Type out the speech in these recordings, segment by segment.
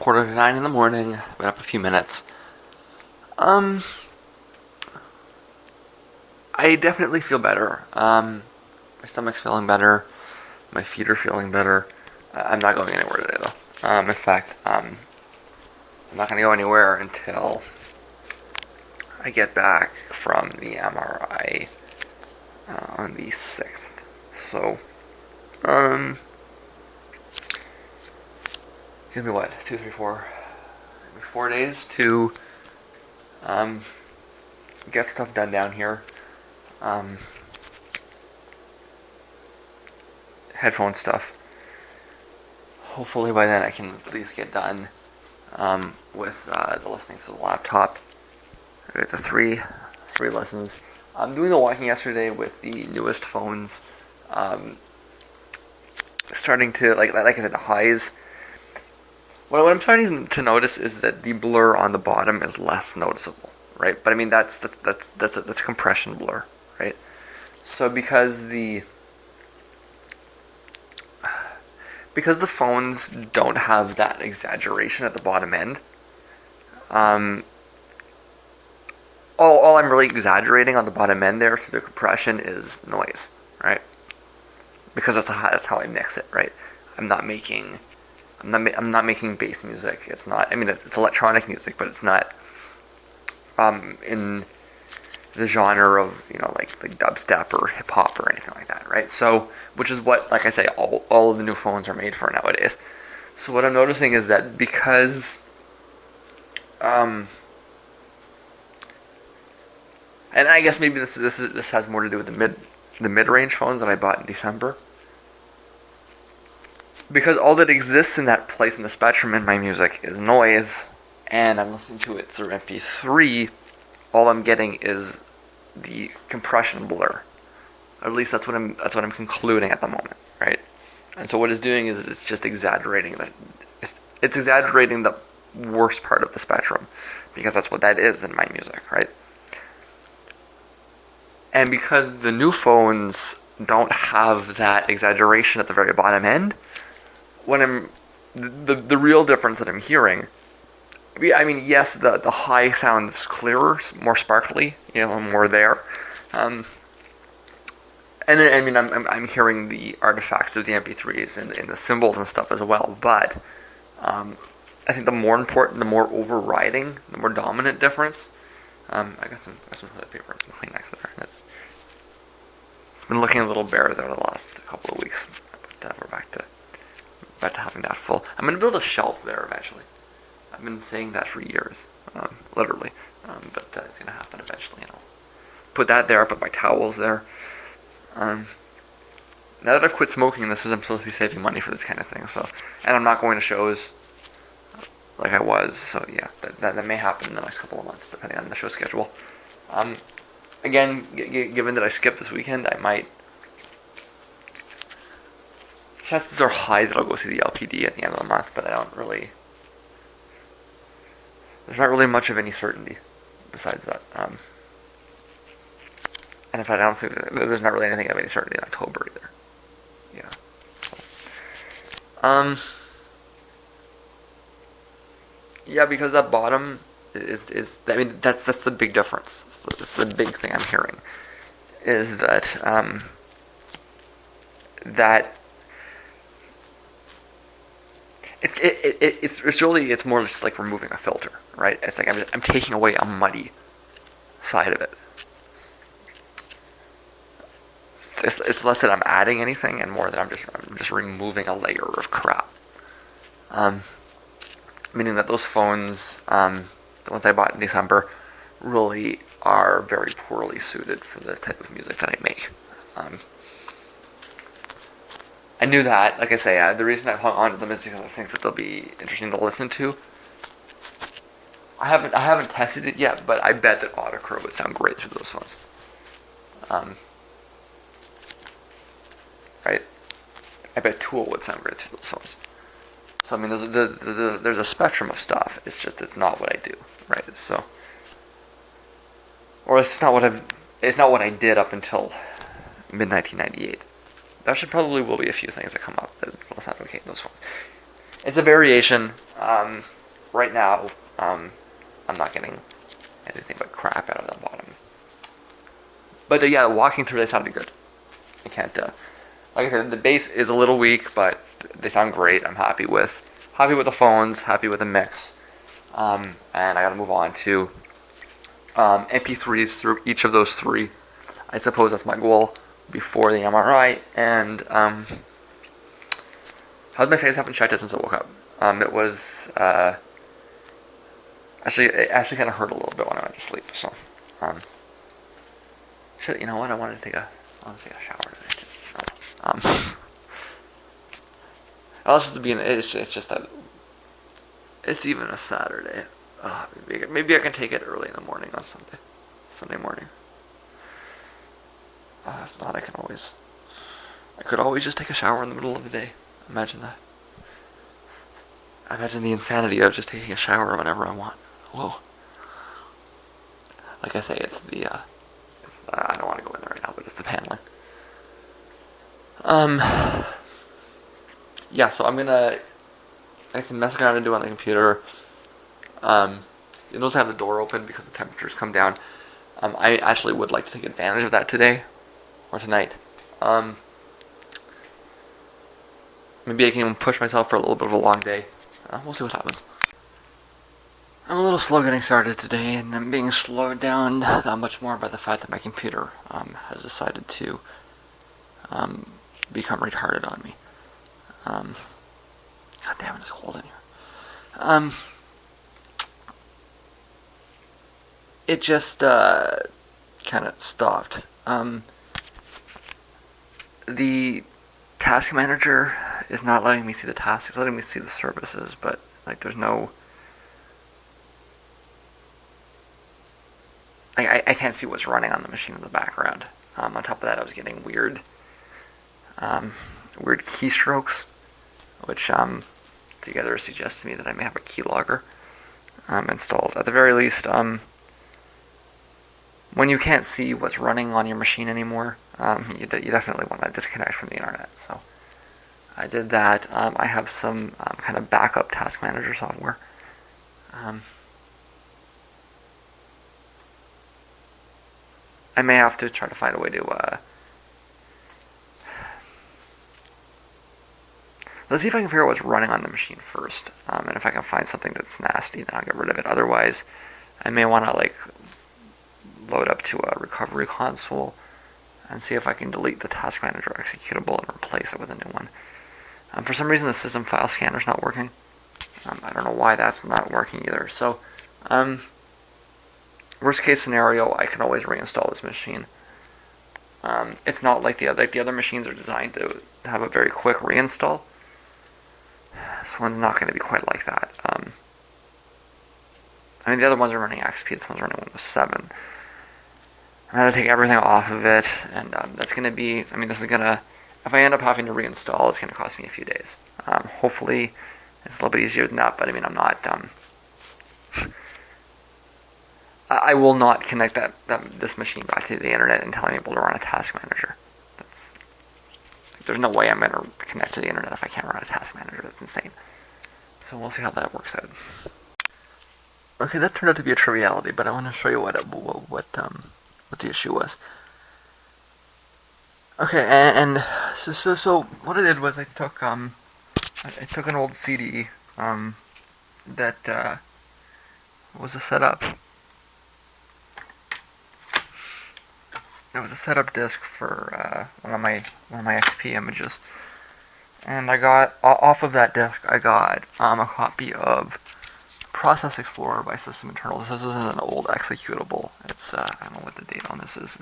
quarter to 9 in the morning. Been up a few minutes. Um, I definitely feel better. My stomach's feeling better. My feet are feeling better. I'm not going anywhere today though. In fact, I'm not gonna go anywhere until I get back from the MRI on the 6th. So, um, give me what, 2, 3, 4, maybe 4 days to um, get stuff done down here. Um, Headphone stuff. Hopefully by then I can at least get done with the listening to the laptop. I got the three lessons. I'm doing the walking yesterday with the newest phones. Um, Starting to like I said, the highs. What I'm starting to notice is that the blur on the bottom is less noticeable, right? But I mean that's a compression blur, right? So because the phones don't have that exaggeration at the bottom end, um, all I'm really exaggerating on the bottom end there through the compression is noise, right? Because that's how I mix it, right? I'm not making I'm not making bass music. It's not. I mean, it's electronic music, but it's not in the genre of like dubstep or hip hop or anything like that, right? So, which is what, like I say, all of the new phones are made for nowadays. So what I'm noticing is that because um, and I guess maybe this has more to do with the mid range phones that I bought in December. Because all that exists in that place in the spectrum in my music is noise, and I'm listening to it through MP3. All I'm getting is the compression blur. Or at least that's what I'm concluding at the moment, right? And so what it's doing is it's just exaggerating it's exaggerating the worst part of the spectrum, because that's what that is in my music, right? And because the new phones don't have that exaggeration at the very bottom end, when I'm the real difference that I'm hearing, I mean, yes, the high sounds clearer, more sparkly, more there. Um, and I mean, I'm hearing the artifacts of the MP3s and the cymbals and stuff as well. But I think the more important, the more overriding, the more dominant difference. I got some toilet paper and some Kleenex there. It's been looking a little bare there the last couple of weeks, but we're back to having that full. I'm gonna build a shelf there eventually. I've been saying that for years, literally, but it's gonna happen eventually. And I'll put that there. I'll put my towels there. Um, Now that I've quit smoking, I'm supposed to be saving money for this kind of thing. So, and I'm not going to shows like I was. So yeah, that may happen in the next couple of months, depending on the show schedule. Um, Again, given that I skipped this weekend, I might. Chances are high that I'll go see the LPD at the end of the month, but I don't really. There's not really much of any certainty besides that. And in fact, I don't think there's not really anything of any certainty in October either. Yeah. Um. Yeah, because that bottom is I mean that's the big difference. It's the big thing I'm hearing is that it's really it's more just like removing a filter, right? It's like I'm taking away a muddy side of it. It's less that I'm adding anything and more that I'm just removing a layer of crap. Um, Meaning that those phones, the ones I bought in December, really are very poorly suited for the type of music that I make. I knew that, like I say, the reason I've hung on to them is because I think that they'll be interesting to listen to. I haven't tested it yet, but I bet that Audacro would sound great through those phones. Um, right? I bet Tool would sound great through those phones. So I mean, there's a spectrum of stuff. It's just it's not what I do, right? So, or it's not what I did up until mid 1998. There should probably will be a few things that come up that will sound okay in those phones. It's a variation. Um, right now, I'm not getting anything but crap out of the bottom. But yeah, walking through they sounded good. I can't. Like I said, the bass is a little weak, but they sound great. I'm happy with the phones, happy with the mix. And I got to move on to MP3s through each of those three. I suppose that's my goal before the MRI. And how's my face? I haven't checked it since I woke up. It was it actually kind of hurt a little bit when I went to sleep. So, you know what? I wanted to take a shower today. Also, it's just that it's even a Saturday. Maybe I can take it early in the morning on Sunday morning. If not, I could always just take a shower in the middle of the day. Imagine that. Imagine the insanity of just taking a shower whenever I want. Whoa. Like I say, it's I don't want to go in there right now, but it's the paneling. Yeah, so I got some messing around to do on the computer. You notice I have the door open because the temperatures come down. I actually would like to take advantage of that today or tonight. Maybe I can even push myself for a little bit of a long day. We'll see what happens. I'm a little slow getting started today, and I'm being slowed down that much more by the fact that my computer has decided to become retarded on me. God damn it, it's cold in here. It just kind of stopped. The task manager is not letting me see the tasks. It's letting me see the services, but like there's no. I can't see what's running on the machine in the background. On top of that, I was getting weird keystrokes, which together suggest to me that I may have a keylogger installed. At the very least, when you can't see what's running on your machine anymore, you definitely want to disconnect from the internet. So I did that. I have some kind of backup task manager software. I may have to try to find a way to let's see if I can figure out what's running on the machine first. And if I can find something that's nasty, then I'll get rid of it. Otherwise, I may want to load up to a recovery console and see if I can delete the task manager executable and replace it with a new one. For some reason, the system file scanner is not working. I don't know why that's not working either. So, worst case scenario, I can always reinstall this machine. It's not like the other machines are designed to have a very quick reinstall. This one's not going to be quite like that. The other ones are running XP. This one's running Windows 7. I'm going to take everything off of it, and that's going to be, if I end up having to reinstall, it's going to cost me a few days. Hopefully, it's a little bit easier than that, but I'm not, I will not connect this machine back to the internet until I'm able to run a task manager. There's no way I'm going to connect to the internet if I can't run a task manager. That's insane. So we'll see how that works out. Okay, that turned out to be a triviality, but I want to show you what the issue was. Okay, and so what I did was I took an old CD that was a setup. It was a setup disk for one of my XP images, and I got off of that disk. I got a copy of Process Explorer by System Internals. This is an old executable. It's I don't know what the date on this is,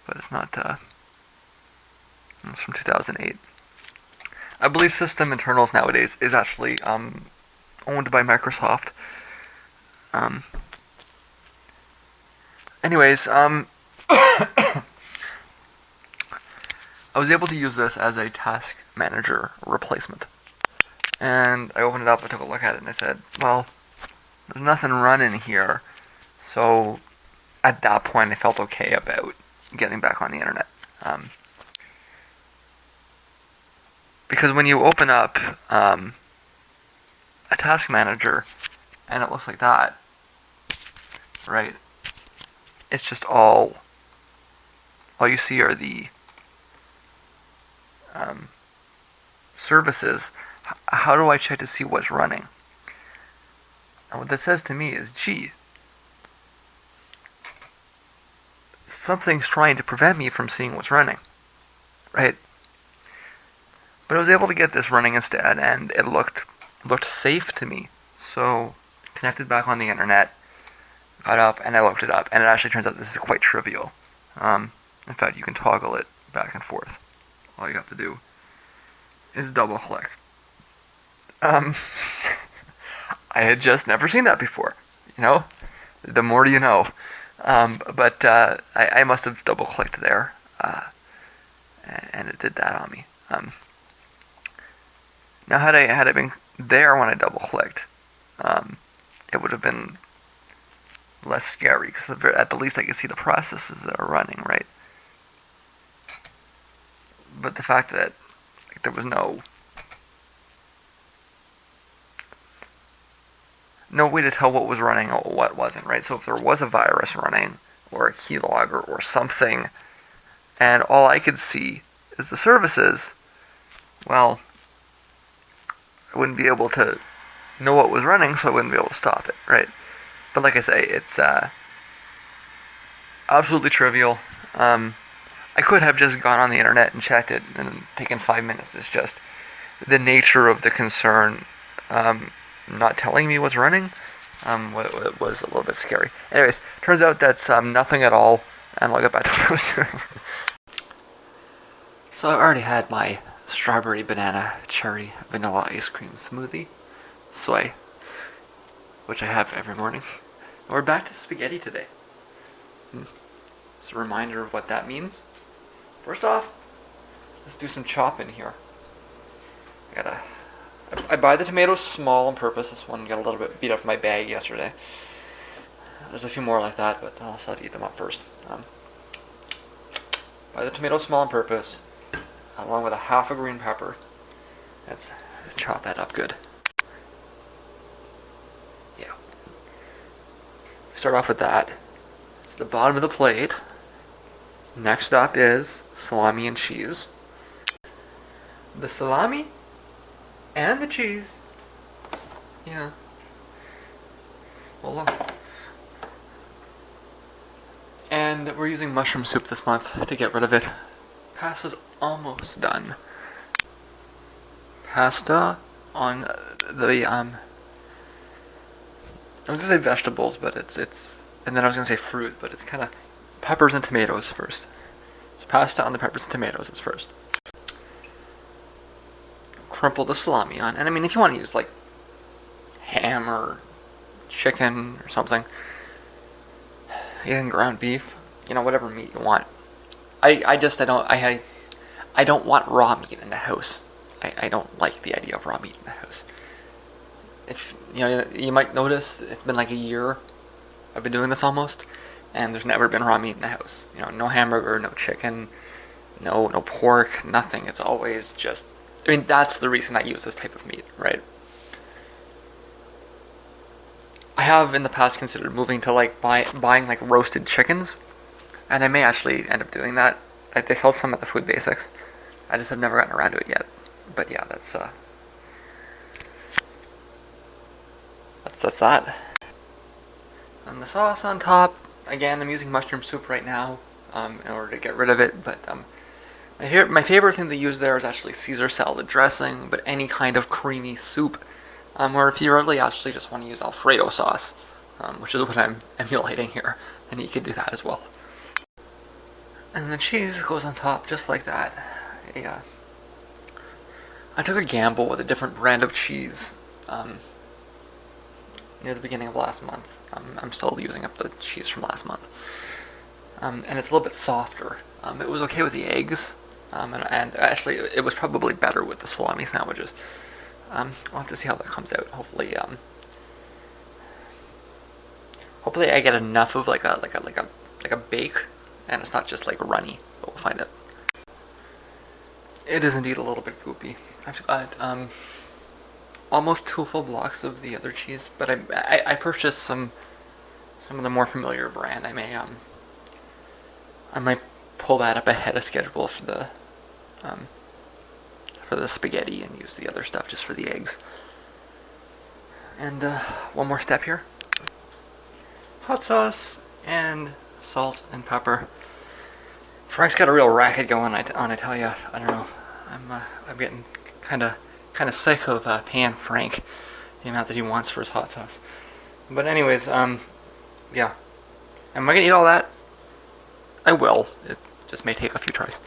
but it's not. It's from 2008. I believe System Internals nowadays is actually owned by Microsoft. Anyways, I was able to use this as a task manager replacement. And I opened it up, I took a look at it, and I said, well, there's nothing running here. So at that point, I felt okay about getting back on the internet. Because when you open up a task manager and it looks like that, right? It's just all you see are the services. How do I check to see what's running? And what that says to me is, gee, something's trying to prevent me from seeing what's running, right? But I was able to get this running instead, and it looked safe to me. So connected back on the internet, got up, and I looked it up, and it actually turns out this is quite trivial. In fact, you can toggle it back and forth. All you have to do is double click. I had just never seen that before, you know? The more you know. But I must have double clicked there, and it did that on me. Now, had I been there when I double clicked, it would have been less scary because at the least I could see the processes that are running, right? But the fact that there was no way to tell what was running or what wasn't, right? So if there was a virus running or a keylogger or something, and all I could see is the services, well, I wouldn't be able to know what was running, so I wouldn't be able to stop it, right? But like I say, it's absolutely trivial. I could have just gone on the internet and checked it and taken 5 minutes. It's just the nature of the concern not telling me what's running was a little bit scary. Anyways, turns out that's nothing at all, and I'll get back to what I was doing. So I already had my strawberry, banana, cherry, vanilla ice cream smoothie, soy, which I have every morning. And we're back to spaghetti today. Just a reminder of what that means. First off, let's do some chopping here. I buy the tomatoes small on purpose. This one got a little bit beat up in my bag yesterday. There's a few more like that, but I'll start to eat them up first. Buy the tomatoes small on purpose, along with a half a green pepper. Let's chop that up good. Yeah. Start off with that. It's the bottom of the plate. Next up is salami and cheese. The salami and the cheese. Yeah. Well, and we're using mushroom soup this month to get rid of it. Pasta's almost done. Pasta on the I was gonna say vegetables, but it's and then I was gonna say fruit, but it's kind of peppers and tomatoes first. So pasta on the peppers and tomatoes is first. Crumple the salami on, and I mean if you want to use like ham or chicken or something, even ground beef, whatever meat you want. I don't want raw meat in the house. I don't like the idea of raw meat in the house. If you might notice it's been like a year I've been doing this almost, and there's never been raw meat in the house. No hamburger, no chicken, no pork, nothing. It's always just. I mean, that's the reason I use this type of meat, right? I have in the past considered moving to like buying like roasted chickens, and I may actually end up doing that. They sell some at the Food Basics. I just have never gotten around to it yet. But yeah, that's that. And the sauce on top. Again, I'm using mushroom soup right now in order to get rid of it. But my favorite thing to use there is actually Caesar salad dressing, but any kind of creamy soup. Or if you really actually just want to use Alfredo sauce, which is what I'm emulating here, then you could do that as well. And the cheese goes on top just like that. Yeah. I took a gamble with a different brand of cheese near the beginning of last month. I'm still using up the cheese from last month. And it's a little bit softer. It was okay with the eggs, and actually it was probably better with the salami sandwiches. I'll have to see how that comes out. Hopefully I get enough of like a bake, and it's not just like runny. But we'll find out. It is indeed a little bit goopy. I've got almost 2 full blocks of the other cheese, but I purchased some of the more familiar brand. I might pull that up ahead of schedule um, for the spaghetti and use the other stuff just for the eggs. And one more step here: hot sauce and salt and pepper. Frank's got a real racket going on. I tell you, I don't know. I'm getting kind of sick of paying Frank the amount that he wants for his hot sauce. But anyways, yeah. Am I gonna eat all that? I will. It just may take a few tries.